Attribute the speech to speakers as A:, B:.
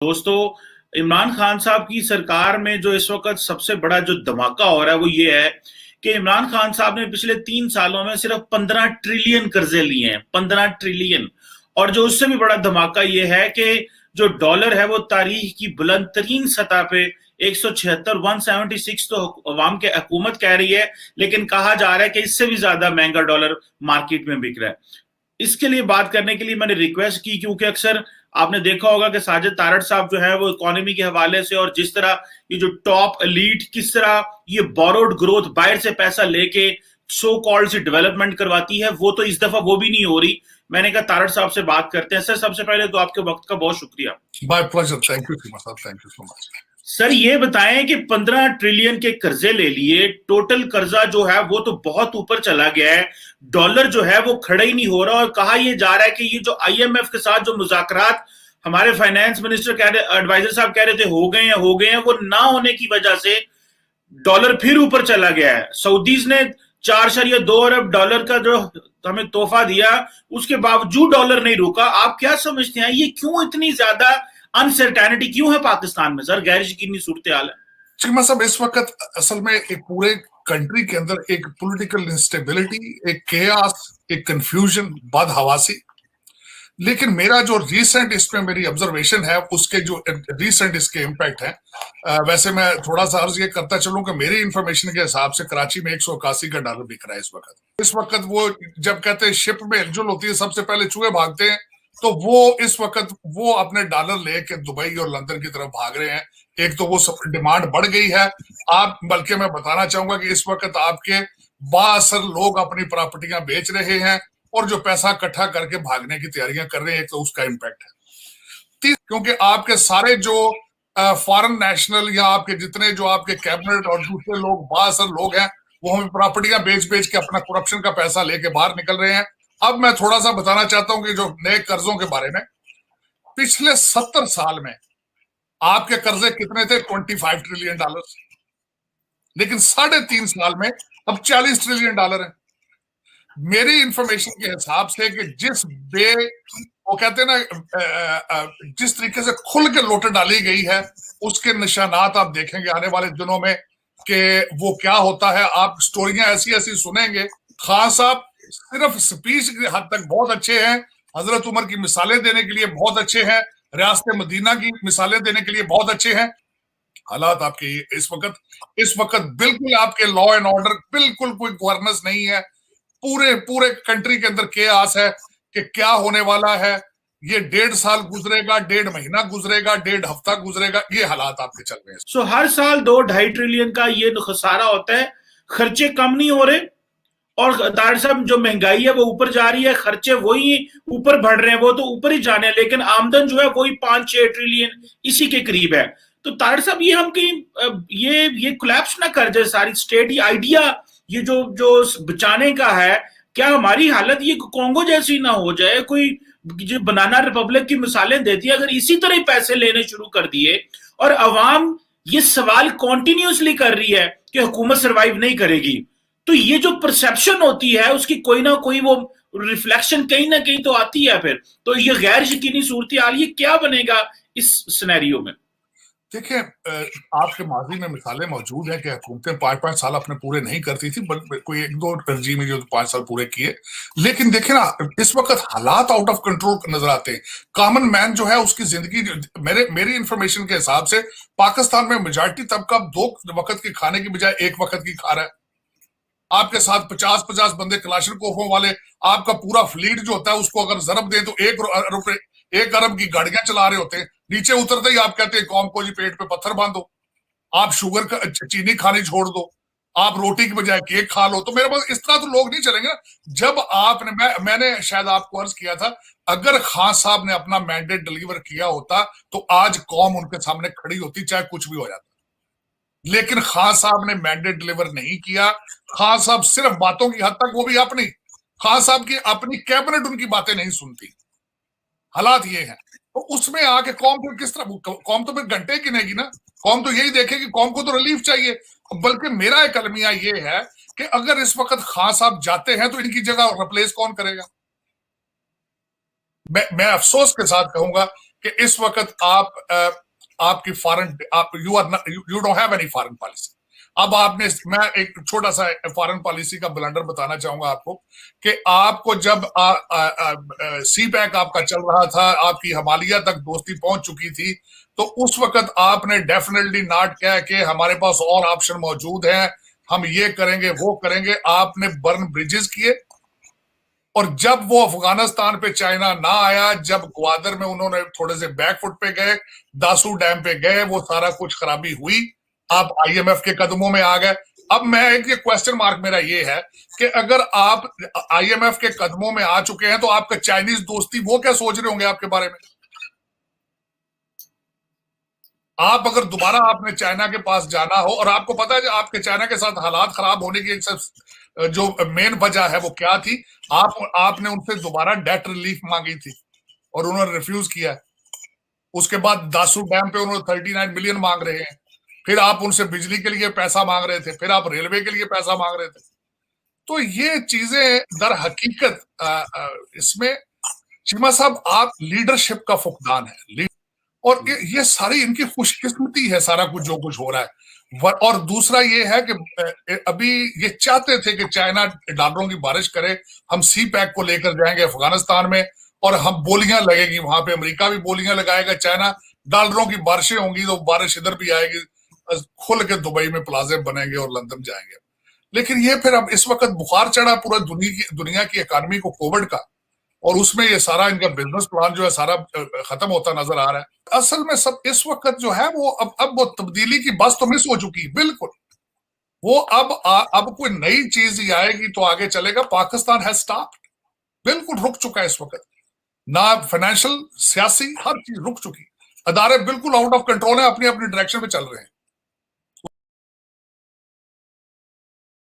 A: दोस्तों, इमरान खान साहब की सरकार में जो इस वक्त सबसे बड़ा जो धमाका हो रहा है वो ये है कि इमरान खान साहब ने पिछले 3 सालों में सिर्फ 15 ट्रिलियन कर्जे लिए हैं। 15 ट्रिलियन। और जो उससे भी बड़ा धमाका ये है कि जो डॉलर है वो तारीख की बुलंद तरीन सतह पे 176 176 तो अवाम के हुकूमत कह रही है, लेकिन कहा जा रहा है कि इससे भी ज्यादा महंगा डॉलर मार्केट में बिक रहा है। इसके लिए बात करने के लिए मैंने रिक्वेस्ट की, क्योंकि अक्सर आपने देखा होगा कि साजिद तारड़ साहब जो है वो इकोनॉमी के हवाले से और जिस तरह ये जो टॉप एलीट किस तरह ये बोरोड ग्रोथ बाहर से पैसा लेके सो कॉल्ड सी डेवलपमेंट करवाती है, वो तो इस दफा वो भी नहीं हो रही। मैंने कहा तारड़ साहब से बात करते हैं। सर, सबसे पहले तो आपके वक्त का बहुत शुक्रिया।
B: My pleasure, thank you so much.
A: Sir, ये बताएं कि 15 ट्रिलियन के कर्जे ले लिए, टोटल कर्जा जो है वो तो बहुत ऊपर चला गया है, डॉलर जो है वो खड़ा ही नहीं हो रहा, और कहा यह जा रहा है कि ये जो आईएमएफ के साथ जो मुज़ाकरात हमारे फाइनेंस मिनिस्टर कह रहे, एडवाइजर साहब कह रहे थे हो गए हैं, वो ना होने की वजह से डॉलर फिर ऊपर चला गया है। सऊदीज ने 4.2 अरब डॉलर का जो हमें तोहफा दिया, उसके बावजूद डॉलर नहीं रुका। आप क्या समझते हैं, ये क्यों इतनी ज्यादा अनसर्टेनिटी क्यों है पाकिस्तान में? सर, गैर यकीनी सूरत हाल है।
B: चिकमा साहब, इस वक्त असल में एक पूरे कंट्री के अंदर एक पॉलिटिकल इंस्टेबिलिटी, एक केयास, एक कंफ्यूजन, बदहवासी। लेकिन मेरा जो रीसेंट इसमें मेरी ऑब्जर्वेशन है, उसके जो रीसेंट इसके इम्पैक्ट है, वैसे मैं थोड़ा सा अर्ज ये करता चलूं कि मेरी इंफॉर्मेशन के हिसाब से कराची में 181 का डॉलर बिक रहा है इस वक्त। वो जब कहते हैं शिप में हिलजुल होती है, सबसे पहले चूहे भागते हैं, तो वो इस वक्त वो अपने डॉलर लेके दुबई और लंदन की तरफ भाग रहे हैं। एक तो वो डिमांड बढ़ गई है। आप बल्कि मैं बताना चाहूंगा कि इस वक्त आपके बासर लोग अपनी प्रॉपर्टियां बेच रहे हैं और जो पैसा इकट्ठा करके भागने की तैयारियां कर रहे हैं। एक तो उसका इम्पैक्ट है, क्योंकि आपके सारे जो फॉरेन नेशनल या आपके जितने जो आपके कैबिनेट और दूसरे लोग बासर लोग हैं, वो हमें प्रॉपर्टियां बेच बेच के अपना करप्शन का पैसा लेके बाहर निकल रहे हैं। अब मैं थोड़ा सा बताना चाहता हूं कि जो नए कर्जों के बारे में, पिछले 70 साल में आपके कर्जे कितने थे? 25 ट्रिलियन डॉलर। लेकिन 3.5 साल में अब 40 ट्रिलियन डॉलर है। मेरी इंफॉर्मेशन के हिसाब से कि वो कहते हैं ना, जिस तरीके से खुल के लोटे डाली गई है, उसके निशानात आप देखेंगे आने वाले दिनों में कि वो क्या होता है। आप स्टोरियां ऐसी ऐसी सुनेंगे। खान साहब सिर्फ स्पीच की हद तक बहुत अच्छे हैं, हजरत उमर की मिसालें देने के लिए बहुत अच्छे हैं, रियासत मदीना की मिसालें देने के लिए बहुत अच्छे हैं। हालात आपके इस वक्त बिल्कुल आपके लॉ एंड ऑर्डर बिल्कुल कोई गवर्नेंस नहीं है। पूरे कंट्री के अंदर केयास है कि क्या होने वाला है। ये 1.5 साल गुजरेगा, 1.5 महीना गुजरेगा, 1.5 हफ्ता गुजरेगा, ये हालात आपके चल रहे हैं।
A: हर साल 2-2.5 ट्रिलियन का ये खसारा होता है, खर्चे कम नहीं हो रहे, और तार साहब जो महंगाई है वो ऊपर जा रही है, खर्चे वही ऊपर बढ़ रहे हैं, वो तो ऊपर ही जाने हैं, लेकिन आमदन जो है वही 5-6 ट्रिलियन इसी के करीब है। तो तार साहब, ये हम कहीं ये कोलैप्स ना कर जाए सारी स्टेट। ये आइडिया ये जो जो बचाने का है, क्या हमारी हालत ये कोंगो जैसी ना हो जाए? कोई जो बनाना रिपब्लिक की मिसालें देती है, अगर इसी तरह पैसे लेने शुरू कर दिए और अवाम ये सवाल कॉन्टिन्यूसली कर रही है कि हुकूमत सर्वाइव नहीं करेगी, तो ये जो परसेप्शन होती है उसकी कोई ना कोई वो रिफ्लेक्शन कहीं ना कहीं तो आती है। फिर तो ये गैर यकीनी सूरत हाल, ये क्या बनेगा इस सिनेरियो में?
B: देखिए, आपके माजी में मिसालें मौजूद हैं कि हुकूमतें 5-5 साल अपने पूरे नहीं करती थी, कोई 1-2 रजीम जो 5 साल पूरे किए। लेकिन देखिए ना, इस वक्त हालात आउट ऑफ कंट्रोल नजर आते हैं। कॉमन मैन जो है उसकी जिंदगी, मेरी इंफॉर्मेशन के हिसाब से पाकिस्तान में मेजॉरिटी तबका 2 वक्त की खाने की बजाय 1 वक्त की खा रहा है। आपके साथ 50-50 बंदे कलाशनकोफों वाले, आपका पूरा फ्लीट जो होता है उसको अगर जरब दे तो 1 अरब की गाड़ियां चला रहे होते हैं। नीचे उतरते ही आप कहते हैं कौम को जी पेट पे पत्थर बांधो, आप शुगर का चीनी खानी छोड़ दो, आप रोटी की बजाय केक खा लो। तो मेरे पास इस तरह तो लोग नहीं चलेंगे ना। जब मैंने शायद आपको अर्ज किया था, अगर खान साहब ने अपना मैंडेट डिलीवर किया होता तो आज कौम उनके सामने खड़ी होती, चाहे कुछ भी हो जाता। लेकिन खान साहब ने मैंडेट डिलीवर नहीं किया। खान साहब सिर्फ बातों की हद तक, वो भी अपनी, खान साहब की अपनी कैबिनेट उनकी बातें नहीं सुनती। हालात ये है। तो उसमें आके कौम फिर किस तरह, कौम तो फिर घंटे गिनेगी ना। कौम तो यही देखेगी, कौम को तो रिलीफ चाहिए। बल्कि मेरा एक अलमिया ये है कि अगर इस वक्त खान साहब जाते हैं तो इनकी जगह रिप्लेस कौन करेगा? मैं अफसोस के साथ कहूंगा कि इस वक्त आपकी foreign you don't have any foreign policy. अब मैं एक छोटा सा फॉरेन पॉलिसी का ब्लंडर बताना चाहूंगा आपको कि आपको जब सी पैक आपका चल रहा था, आपकी हिमालय तक दोस्ती पहुंच चुकी थी, तो उस वक्त आपने डेफिनेटली नॉट कहा कि हमारे पास और ऑप्शन मौजूद हैं, हम ये करेंगे वो करेंगे। आपने बर्न ब्रिजेस किए, और जब वो अफगानिस्तान पे चाइना ना आया, जब ग्वादर में उन्होंने थोड़े से बैकफुट पे गए, दासू डैम पे गए, वो सारा कुछ खराबी हुई, आप आईएमएफ के कदमों में आ गए। अब मैं एक क्वेश्चन मार्क मेरा ये है कि अगर आप आईएमएफ के कदमों में आ चुके हैं तो आपका चाइनीज दोस्ती वो क्या सोच रहे होंगे आपके बारे में? आप अगर दोबारा आपने चाइना के पास जाना हो, और आपको पता है आपके चाइना के साथ हालात खराब होने की एक जो मेन वजह है वो क्या थी, आपने उनसे दोबारा डेट रिलीफ मांगी थी और उन्होंने रिफ्यूज किया है। उसके बाद दासू डैम पे उन्होंने 39 मिलियन मांग रहे हैं, फिर आप उनसे बिजली के लिए पैसा मांग रहे थे, फिर आप रेलवे के लिए पैसा मांग रहे थे। तो ये चीजें दर हकीकत इसमें चीमा साहब आप लीडरशिप का फुकदान है, और ये सारी इनकी खुशकिस्मती है सारा कुछ जो कुछ हो रहा है। और दूसरा ये है कि अभी ये चाहते थे कि चाइना डॉलरों की बारिश करे, हम सी पैक को लेकर जाएंगे अफगानिस्तान में और हम बोलियां लगेगी वहां पे, अमेरिका भी बोलियां लगाएगा, चाइना डॉलरों की बारिशें होंगी तो बारिश इधर भी आएगी, खुल के दुबई में प्लाजे बनेंगे और लंदन जाएंगे। लेकिन ये फिर अब इस वक्त बुखार चढ़ा पूरा दुनिया की इकॉनमी को कोविड का, और उसमें ये सारा इनका बिजनेस प्लान जो है सारा खत्म होता नजर आ रहा है। असल में सब इस वक्त जो है वो अब वो तब्दीली की बस तो मिस हो चुकी है बिल्कुल। वो अब कोई नई चीज ही आएगी तो आगे चलेगा। पाकिस्तान है स्टॉप्ड, बिल्कुल रुक चुका है इस वक्त, ना फाइनेंशियल, सियासी, हर चीज रुक चुकी। अदारे बिल्कुल आउट ऑफ कंट्रोल है, अपनी अपनी डायरेक्शन में चल रहे हैं।